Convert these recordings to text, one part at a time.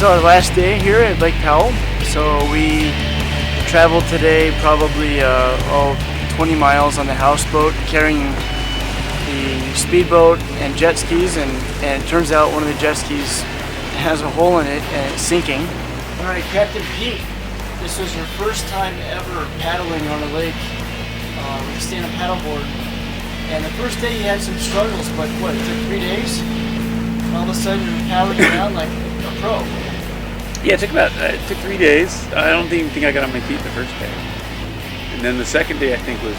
our last day here at Lake Powell, so we traveled today probably 20 miles on the houseboat, carrying the speedboat and jet skis, and it turns out one of the jet skis has a hole in it and it's sinking. All right, Captain Pete, this was your first time ever paddling on a lake with a stand-up paddleboard, and the first day you had some struggles, but what, it took 3 days? And all of a sudden you're paddling around like a pro. Yeah, it took 3 days. I don't even think I got on my feet the first day. And then the second day I think was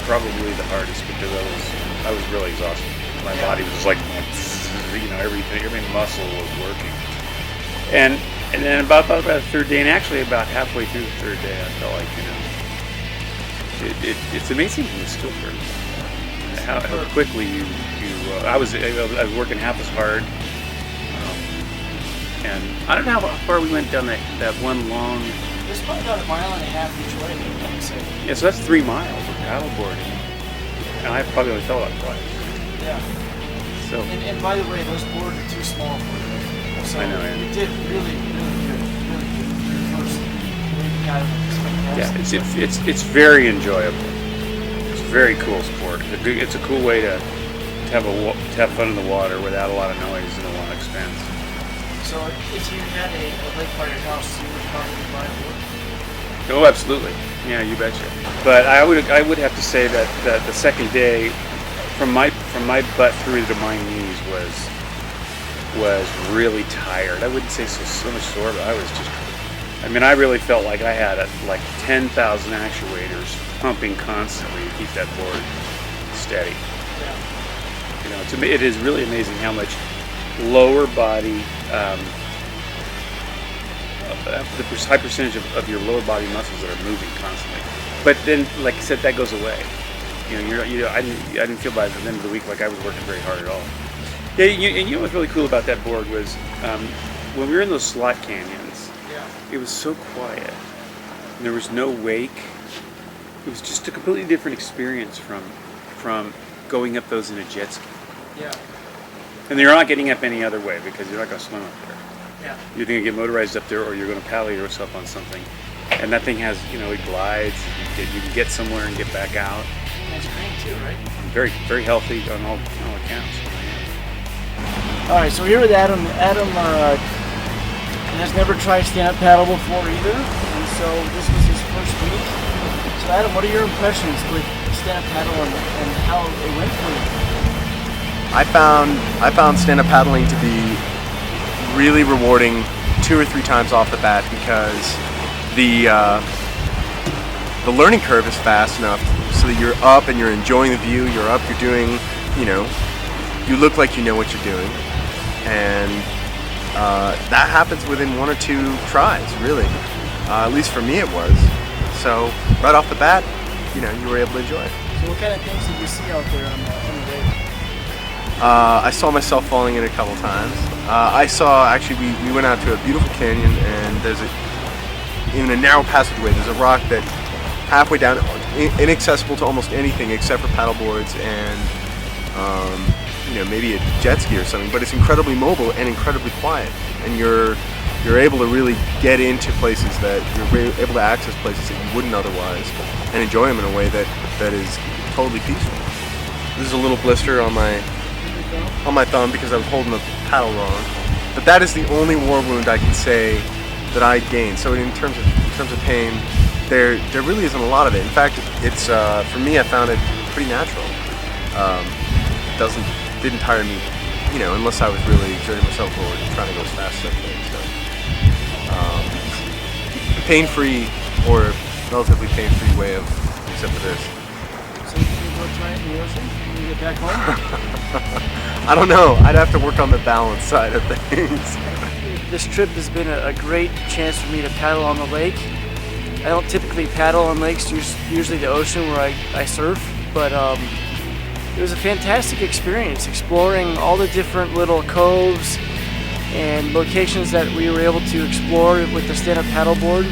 probably the hardest because I was really exhausted. My body was just like, every muscle was working. And then about the third day, and actually about halfway through the third day, I felt like, it's amazing from the skill curve. How quickly I was working half as hard. And I don't know how far we went down that one long. It's probably about 1.5 miles each way, I would say. Yeah, so that's 3 miles of paddleboarding. And I probably only fell about twice. Yeah. So. And by the way, those boards are too small for you. So I know, yeah. You did really, really good. Really good for your first wave paddling. Yeah, it's very enjoyable. It's a very cool sport. It's a cool way to have fun in the water without a lot of noise and a lot of expense. So if you had a lake by your house, you would probably buy a board? Oh, absolutely. Yeah, you betcha. But I would have to say that the second day, from my butt through to my knees was really tired. I wouldn't say so much sore, but I really felt like I had 10,000 actuators pumping constantly to keep that board steady. Yeah. It is really amazing how much lower body, the high percentage of your lower body muscles that are moving constantly. But then, like I said, that goes away. I didn't feel by the end of the week like I was working very hard at all. Yeah, and you know what's really cool about that board was when we were in those slot canyons. Yeah. It was so quiet. There was no wake. It was just a completely different experience from going up those in a jet ski. Yeah. And you're not getting up any other way because you're not going to swim up there. Yeah. You're going to get motorized up there, or you're going to paddle yourself on something. And that thing has, it glides. You can get somewhere and get back out. And it's green too, right? Very, very healthy on all accounts. All right, so here with Adam. Adam has never tried stand-up paddle before either, and so this was his first week. So Adam, what are your impressions with stand-up paddle and how it went for you? I found stand-up paddling to be really rewarding 2 or 3 times off the bat because the learning curve is fast enough so that you're up and you're enjoying the view. You're up, you're doing, you look like you know what you're doing, and that happens within 1 or 2 tries, really. At least for me it was. So right off the bat, you were able to enjoy it. So what kind of things did you see out there on the lake? I saw myself falling in a couple times. We went out to a beautiful canyon, and there's in a narrow passageway, there's a rock that halfway down, inaccessible to almost anything except for paddle boards and maybe a jet ski or something, but it's incredibly mobile and incredibly quiet, and you're able to really get into places that you're able to access places that you wouldn't otherwise and enjoy them in a way that is totally peaceful. This is a little blister on my thumb because I was holding the paddle wrong, but that is the only war wound I can say that I gained. So in terms of pain, there really isn't a lot of it. In fact, it's for me, I found it pretty natural. Didn't tire me, unless I was really exerting myself forward and trying to go as fast as I could. So, pain-free or relatively pain-free way of except for this. So you think you'll try it in the ocean when you get back home? I don't know. I'd have to work on the balance side of things. This trip has been a great chance for me to paddle on the lake. I don't typically paddle on lakes, usually the ocean where I surf, but it was a fantastic experience exploring all the different little coves and locations that we were able to explore with the stand-up paddleboard.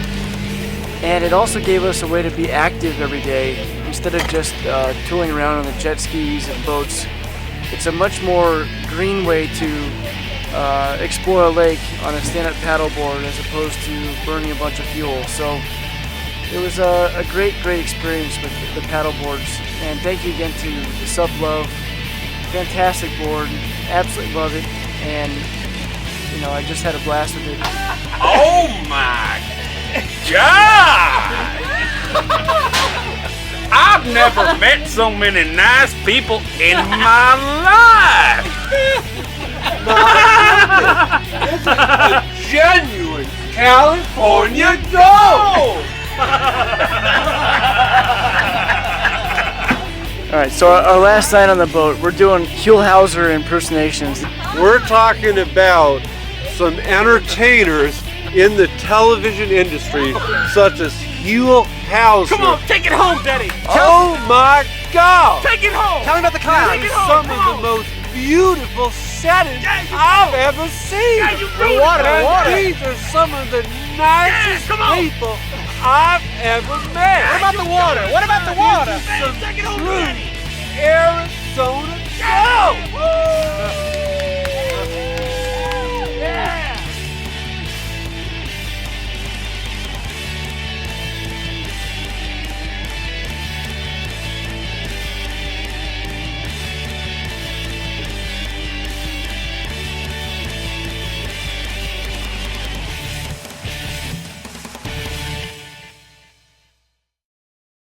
And it also gave us a way to be active every day instead of just tooling around on the jet skis and boats. It's a much more green way to explore a lake on a stand-up paddleboard as opposed to burning a bunch of fuel. So it was a great experience with the paddleboards. And thank you again to Sub Love. Fantastic board, absolutely love it. And you know, I just had a blast with it. Oh my God! I've never met so many nice people in my life. This is a genuine California gold. All right, so our last night on the boat, we're doing Huell Howser impersonations. We're talking about some entertainers in the television industry, such as Huell Howser. Come on, take it home, Daddy. Oh my God! Take it home. Tell me about the clouds. Take it home. Some Come of on. the most beautiful settings Yeah, you I've go. ever seen. Yeah, you ruined it. And Water. these are some of the nicest come on. people I've ever met. What about the water? What about the water? Some Take it home, true Daddy.